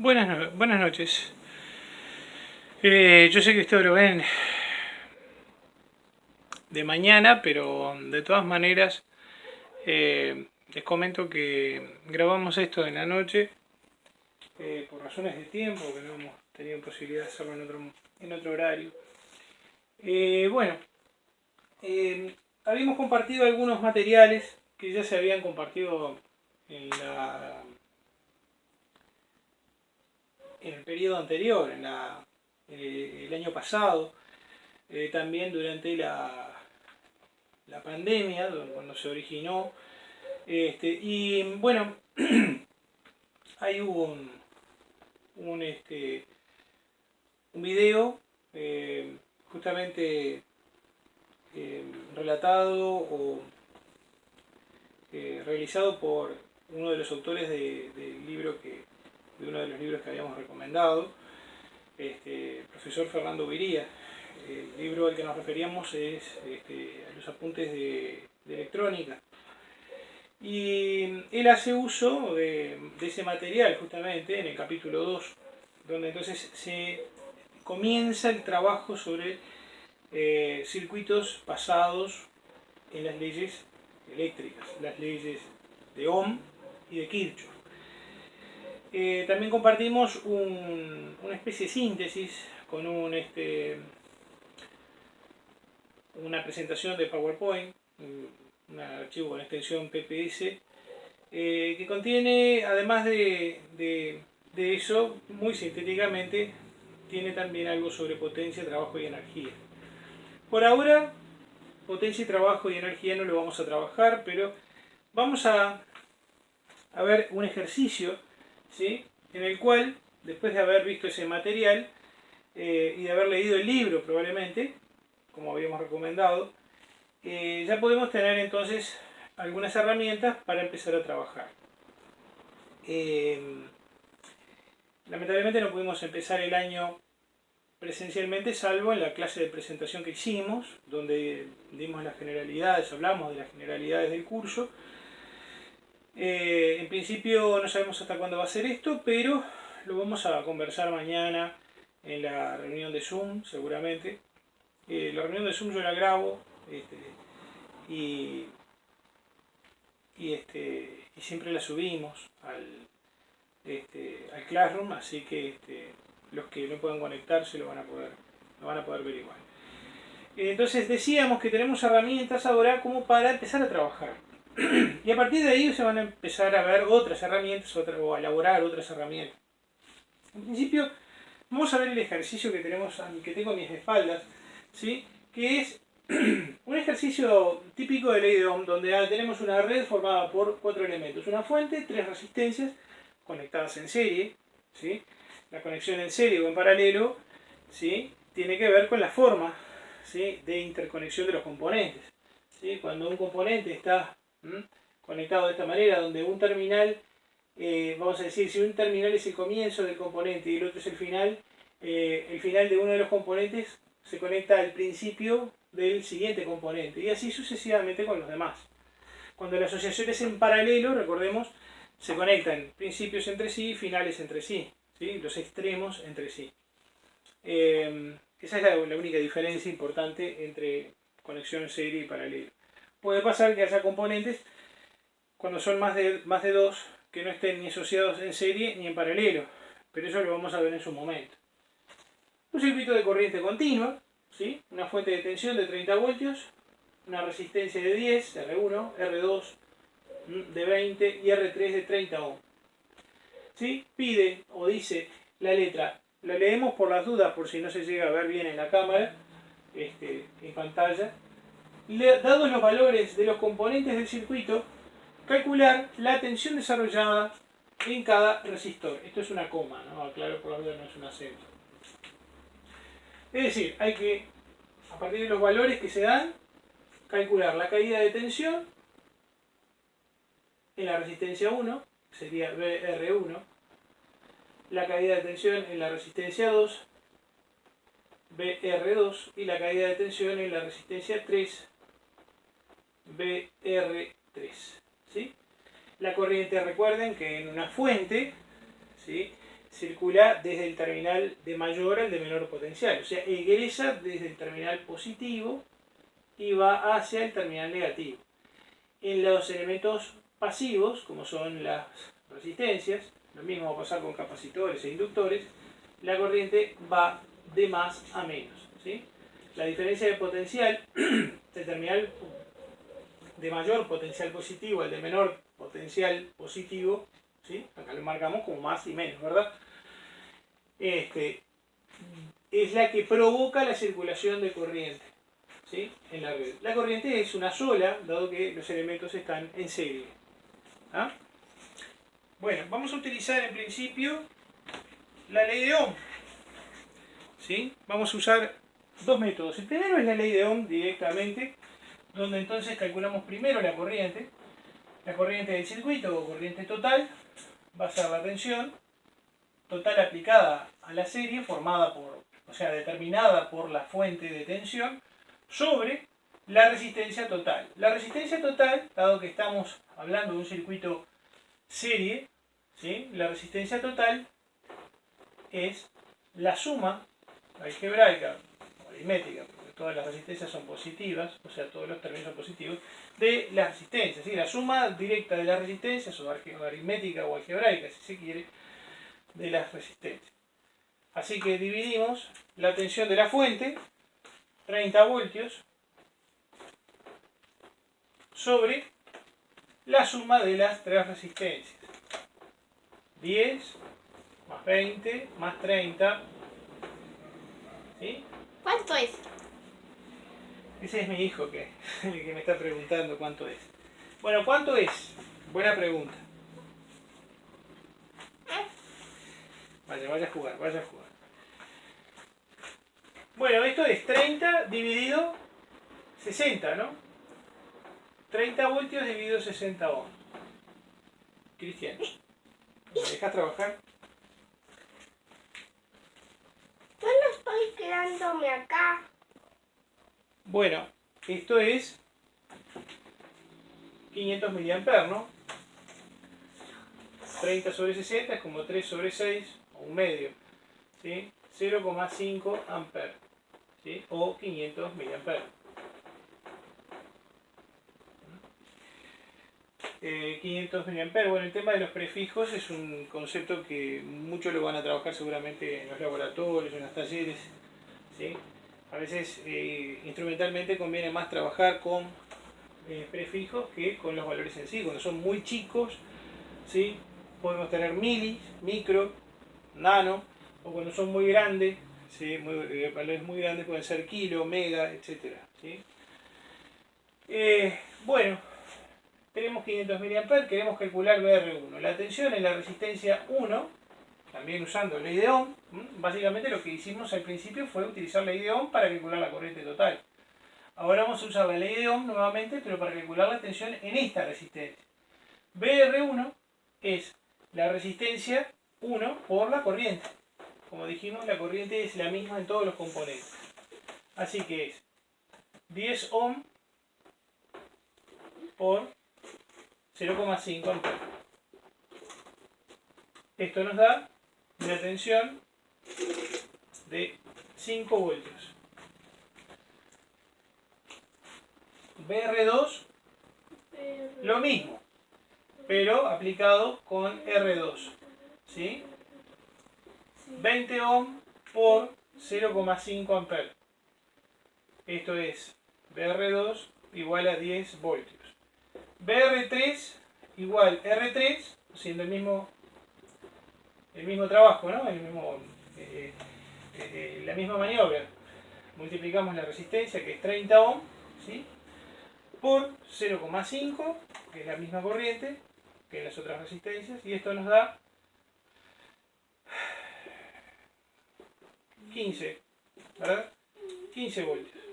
Buenas noches. Yo sé que esto lo ven de mañana, pero de todas maneras les comento que grabamos esto en la noche por razones de tiempo, que no hemos tenido posibilidad de hacerlo en otro horario. Bueno, habíamos compartido algunos materiales que ya se habían compartido en el periodo anterior, el año pasado, también durante la pandemia, cuando se originó. Y bueno, hay un video justamente relatado o realizado por uno de los autores de uno de los libros que habíamos recomendado, el profesor Fernando Viría. El libro al que nos referíamos es Los apuntes de electrónica. Y él hace uso de ese material justamente en el capítulo 2, donde entonces se comienza el trabajo sobre circuitos basados en las leyes eléctricas, las leyes de Ohm y de Kirchhoff. También compartimos una especie de síntesis con una presentación de PowerPoint, un archivo con extensión PPS, que contiene, además de eso, muy sintéticamente, tiene también algo sobre potencia, trabajo y energía. Por ahora, potencia, trabajo y energía no lo vamos a trabajar, pero vamos a ver un ejercicio, ¿sí?, en el cual, después de haber visto ese material y de haber leído el libro probablemente, como habíamos recomendado, ya podemos tener entonces algunas herramientas para empezar a trabajar. Lamentablemente no pudimos empezar el año presencialmente, salvo en la clase de presentación que hicimos, donde dimos las generalidades, hablamos de las generalidades del curso. En principio no sabemos hasta cuándo va a ser esto, pero lo vamos a conversar mañana en la reunión de Zoom, seguramente. La reunión de Zoom yo la grabo y siempre la subimos al Classroom, así que los que no puedan conectarse lo van a poder ver igual. Entonces decíamos que tenemos herramientas ahora como para empezar a trabajar. Y a partir de ahí se van a empezar a ver otras herramientas o a elaborar otras herramientas. En principio, vamos a ver el ejercicio que tengo a mis espaldas, ¿sí?, que es un ejercicio típico de ley de Ohm, donde tenemos una red formada por 4 elementos: una fuente, 3 resistencias conectadas en serie, ¿sí? La conexión en serie o en paralelo, ¿sí?, tiene que ver con la forma, ¿sí?, de interconexión de los componentes, ¿sí? Cuando un componente está conectado de esta manera, donde un terminal, vamos a decir, si un terminal es el comienzo del componente y el otro es el final de uno de los componentes se conecta al principio del siguiente componente, y así sucesivamente con los demás. Cuando la asociación es en paralelo, recordemos, se conectan principios entre sí y finales entre sí, ¿sí?, los extremos entre sí. Esa es la única diferencia importante entre conexión serie y paralelo. Puede pasar que haya componentes, cuando son más de dos, que no estén ni asociados en serie ni en paralelo, pero eso lo vamos a ver en su momento. Un circuito de corriente continua, ¿sí?, una fuente de tensión de 30 voltios, una resistencia de 10, R1, R2 de 20 y R3 de 30 ohm. ¿Sí? Pide o dice la letra, lo leemos por las dudas, por si no se llega a ver bien en la cámara, en pantalla. Dados los valores de los componentes del circuito, calcular la tensión desarrollada en cada resistor. Esto es una coma, ¿no? Aclaro, por la duda, no es un acento. Es decir, hay que, a partir de los valores que se dan, calcular la caída de tensión en la resistencia 1, que sería BR1, la caída de tensión en la resistencia 2, BR2, y la caída de tensión en la resistencia 3, BR3. ¿Sí? La corriente, recuerden que en una fuente, ¿sí?, circula desde el terminal de mayor al de menor potencial. O sea, egresa desde el terminal positivo y va hacia el terminal negativo. En los elementos pasivos, como son las resistencias, lo mismo va a pasar con capacitores e inductores, la corriente va de más a menos, ¿sí? La diferencia de potencial del terminal de mayor potencial positivo al de menor potencial positivo, ¿sí? Acá lo marcamos como más y menos, ¿verdad? Es la que provoca la circulación de corriente, ¿sí? En la red. La corriente es una sola, dado que los elementos están en serie. ¿Ah? Bueno, vamos a utilizar en principio la ley de Ohm, ¿sí? Vamos a usar dos métodos. El primero es la ley de Ohm directamente, donde entonces calculamos primero la corriente del circuito o corriente total, va a ser la tensión total aplicada a la serie, formada por, o sea, determinada por la fuente de tensión, sobre la resistencia total. La resistencia total, dado que estamos hablando de un circuito serie, ¿sí? La resistencia total es la suma algebraica o aritmética, porque todas las resistencias son positivas, o sea, todos los términos son positivos, de las resistencias, ¿sí? La suma directa de las resistencias, o aritmética o algebraica, si se quiere, de las resistencias. Así que dividimos la tensión de la fuente, 30 voltios, sobre la suma de las tres resistencias. 10 más 20 más 30. ¿Sí? ¿Cuánto es? Ese es mi hijo que me está preguntando cuánto es. Bueno, ¿cuánto es? Buena pregunta. Vaya a jugar, vaya a jugar. Bueno, esto es 30 dividido 60, ¿no? 30 voltios dividido 60 ohms. Cristian, ¿me dejas trabajar? Yo no estoy quedándome acá. Bueno, esto es 500 mA, ¿no? 30 sobre 60 es como 3 sobre 6, o un medio, ¿sí? 0,5 amperes, ¿sí? O 500 mA. 500 mA, bueno, el tema de los prefijos es un concepto que muchos lo van a trabajar seguramente en los laboratorios, en los talleres, ¿sí? A veces instrumentalmente conviene más trabajar con prefijos que con los valores en sí. Cuando son muy chicos, ¿sí? Podemos tener milis, micro, nano, o cuando son muy grandes, ¿sí? Valores muy grandes pueden ser kilo, mega, etc. ¿Sí? Bueno, tenemos 500 mA, queremos calcular BR1. La tensión en la resistencia 1, también usando ley de Ohm. Básicamente lo que hicimos al principio fue utilizar ley de Ohm para calcular la corriente total. Ahora vamos a usar la ley de Ohm nuevamente, pero para calcular la tensión en esta resistencia. BR1 es la resistencia 1 por la corriente. Como dijimos, la corriente es la misma en todos los componentes. Así que es 10 ohm por 0,5 amperes. Esto nos da una tensión de 5 voltios. BR2, lo mismo, pero aplicado con R2. ¿Sí? 20 ohm por 0,5 amperes. Esto es BR2 igual a 10 voltios. BR3 igual R3, siendo el mismo trabajo, ¿no? La misma maniobra. Multiplicamos la resistencia, que es 30 ohm, ¿sí? Por 0,5, que es la misma corriente que en las otras resistencias, y esto nos da 15, ¿verdad? 15 voltios.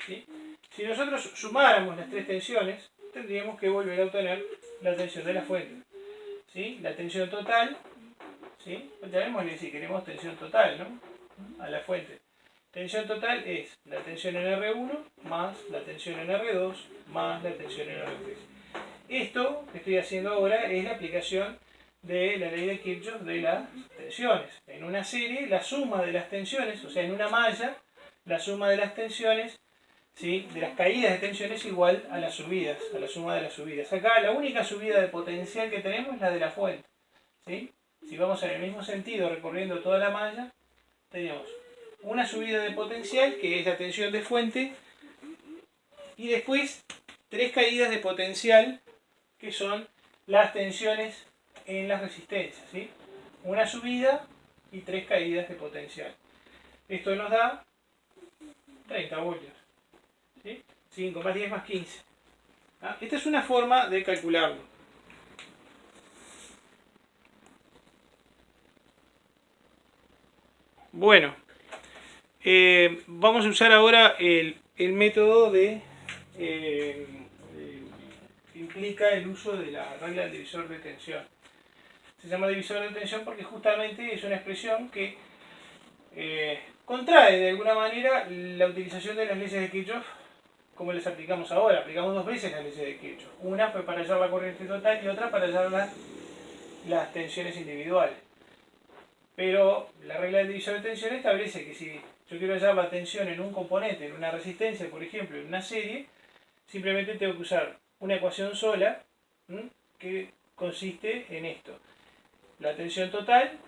¿Sí? Si nosotros sumáramos las tres tensiones, tendríamos que volver a obtener la tensión de la fuente. ¿Sí? La tensión total, ¿sí? Llamémosle si queremos tensión total, ¿no? A la fuente. Tensión total es la tensión en R1 más la tensión en R2 más la tensión en R3. Esto que estoy haciendo ahora es la aplicación de la ley de Kirchhoff de las tensiones. En una serie, la suma de las tensiones, o sea, en una malla, la suma de las tensiones, ¿sí?, de las caídas de tensión es igual a las subidas, a la suma de las subidas. Acá la única subida de potencial que tenemos es la de la fuente, ¿sí? Si vamos en el mismo sentido recorriendo toda la malla, tenemos una subida de potencial, que es la tensión de fuente, y después 3 caídas de potencial, que son las tensiones en las resistencias, ¿sí? Una subida y 3 caídas de potencial. Esto nos da 30 voltios, ¿sí? 5 más 10 más 15. ¿Ah? Esta es una forma de calcularlo. Bueno, vamos a usar ahora el método que implica el uso de la regla del divisor de tensión. Se llama divisor de tensión porque justamente es una expresión que contrae de alguna manera la utilización de las leyes de Kirchhoff como les aplicamos ahora. Aplicamos 2 veces las leyes de Kirchhoff. Una fue para hallar la corriente total y otra para hallar las tensiones individuales. Pero la regla del divisor de tensión establece que si yo quiero hallar la tensión en un componente, en una resistencia, por ejemplo, en una serie, simplemente tengo que usar una ecuación sola, que consiste en esto: la tensión total,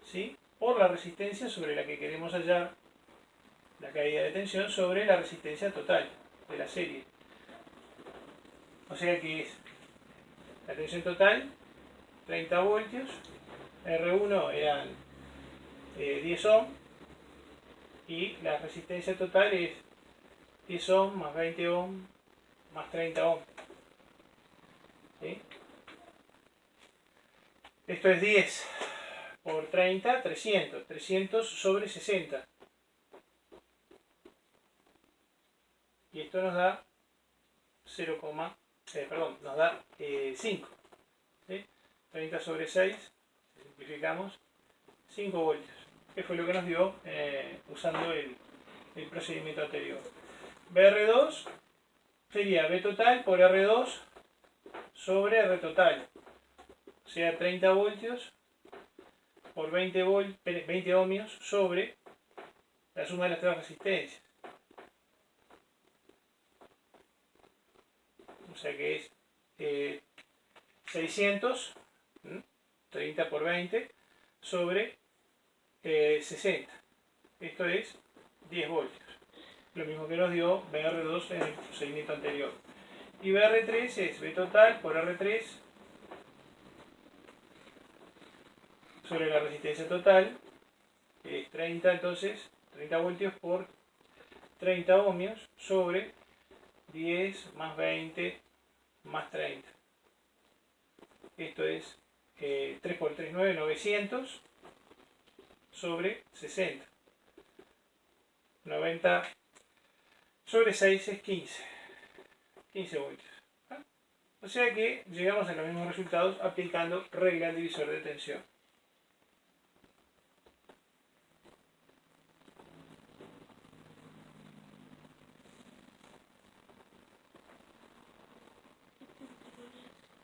¿sí?, por la resistencia sobre la que queremos hallar la caída de tensión sobre la resistencia total de la serie. O sea que es la tensión total, 30 voltios, R1 eran 10 ohm, y la resistencia total es 10 ohm más 20 ohm más 30 ohm. ¿Sí? Esto es 10 por 30, 300. 300 sobre 60. Y esto nos da 5. ¿Sí? 30 sobre 6, si simplificamos, 5 voltios. Que fue lo que nos dio usando el procedimiento anterior. BR2 sería B total por R2 sobre R total. O sea, 30 voltios por 20 ohmios sobre la suma de las 3 resistencias. O sea que es 600, 30 por 20, sobre 60. Esto es 10 voltios. Lo mismo que nos dio BR2 en el procedimiento anterior. Y BR3 es B total por R3 sobre la resistencia total, que es 30, entonces 30 voltios por 30 ohmios sobre 10 más 20 más 30. Esto es 3 por 3, 9, 900 sobre 60. 90 sobre 6 es 15. 15 voltios. O sea que llegamos a los mismos resultados aplicando regla del divisor de tensión.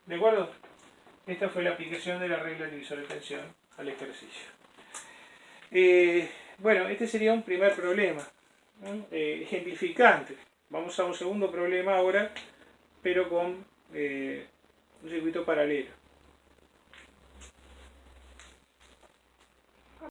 ¿De acuerdo? Esta fue la aplicación de la regla del divisor de tensión al ejercicio. Bueno, este sería un primer problema, ejemplificante. Vamos a un segundo problema ahora, pero con un circuito paralelo.